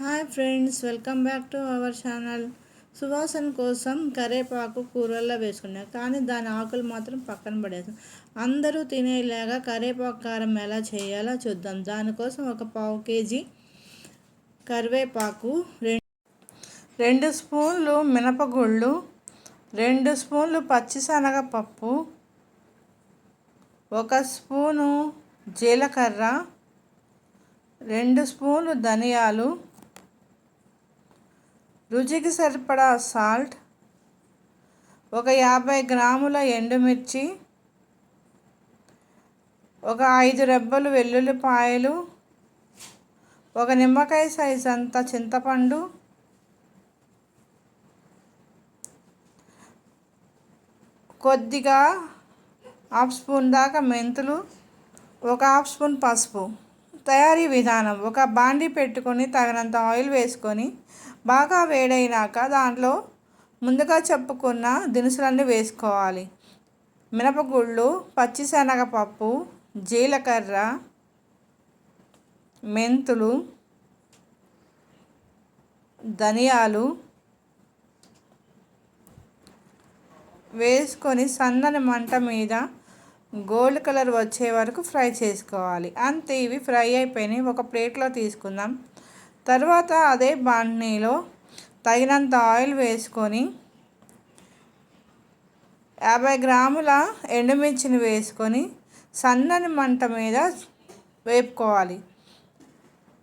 Hi friends, welcome back to our channel. సువాసన కోసం కరివేపాకు కూరల్లో వేసుకున్నాం, కానీ దాని ఆకులు మాత్రం పక్కన పడేసాం. అందరూ తినేలాగా కరివేపాకు కారం ఎలా చేయాలో చూద్దాం. దానికోసం ఒక పావు కేజీ కరివేపాకు, 2 స్పూన్లు మినపగుళ్ళు, 2 స్పూన్లు పచ్చిశనగపప్పు, 1 స్పూను జీలకర్ర, 2 స్పూన్లు ధనియాలు, రుచికి సరిపడా సాల్ట్, ఒక 50 గ్రాముల ఎండుమిర్చి, ఒక 5 రెబ్బలు వెల్లుల్లిపాయలు, ఒక నిమ్మకాయ సైజ్ అంత చింతపండు, కొద్దిగా 1/2 స్పూన్ దాకా మెంతులు, ఒక 1/2 స్పూన్ పసుపు. తయారీ విధానం: ఒక బాండీ పెట్టుకొని తగినంత ఆయిల్ వేసుకొని బాగా వేడైనాక దాంట్లో ముందుగా చెప్పుకున్న దినుసులన్నీ వేసుకోవాలి. మినపగుళ్ళు, పచ్చిశనగపప్పు, జీలకర్ర, మెంతులు, ధనియాలు వేసుకొని సన్నని మంట మీద గోల్డ్ కలర్ వచ్చే వరకు ఫ్రై చేసుకోవాలి. అంతే, ఇవి ఫ్రై అయిపోయినాయి. ఒక ప్లేట్లో తీసుకుందాం. తర్వాత అదే బాండీలో తగినంత ఆయిల్ వేసుకొని 50 గ్రాముల ఎండుమిర్చిని వేసుకొని సన్నని మంట మీద వేపుకోవాలి.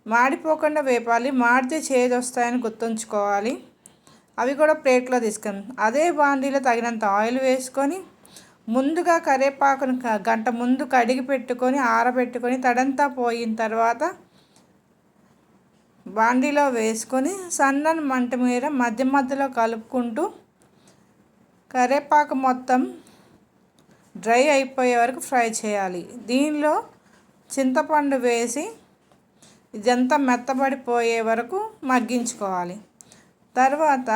మాడిపోకుండా వేపాలి, మాడితే చేదు వస్తాయని గుర్తుంచుకోవాలి. అవి కూడా ప్లేట్లో తీసుకుందాం. అదే బాండీలో తగినంత ఆయిల్ వేసుకొని ముందుగా కరివేపాకును గంట ముందు కడిగి పెట్టుకొని ఆరబెట్టుకొని తడంతా పోయిన తర్వాత బాండీలో వేసుకొని సన్నని మంట మీద మధ్య మధ్యలో కలుపుకుంటూ కరివేపాకు మొత్తం డ్రై అయిపోయే వరకు ఫ్రై చేయాలి. దీనిలో చింతపండు వేసి ఇదంతా మెత్తబడిపోయే వరకు మగ్గించుకోవాలి. తర్వాత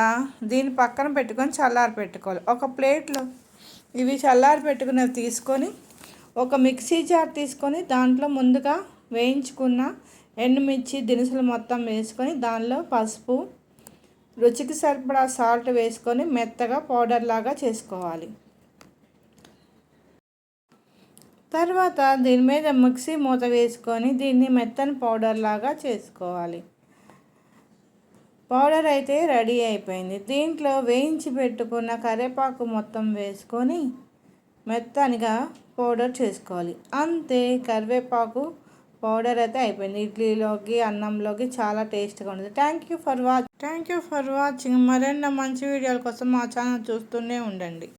దీన్ని పక్కన పెట్టుకొని చల్లారి పెట్టుకోవాలి. ఒక ప్లేట్లో ఇవి చల్లారి పెట్టుకున్నవి తీసుకొని ఒక మిక్సీ జార్ తీసుకొని దాంట్లో ముందుగా వేయించుకున్న ఎండుమిర్చి దినుసులు మొత్తం వేసుకొని దానిలో పసుపు, రుచికి సరిపడా సాల్ట్ వేసుకొని మెత్తగా పౌడర్ లాగా చేసుకోవాలి. తర్వాత దీని మీద మిక్సీ మూత వేసుకొని దీన్ని మెత్తని పౌడర్ లాగా చేసుకోవాలి. పౌడర్ అయితే రెడీ అయిపోయింది. దీంట్లో వేయించి పెట్టుకున్న కరివేపాకు మొత్తం వేసుకొని మెత్తనిగా పౌడర్ చేసుకోవాలి. అంతే, కరివేపాకు పౌడర్ అయితే అయిపోయింది. ఇడ్లీలోకి, అన్నంలోకి చాలా టేస్ట్గా ఉంటుంది. Thank you for watching. మరిన్ని మంచి వీడియోల కోసం మా ఛానల్ చూస్తూనే ఉండండి.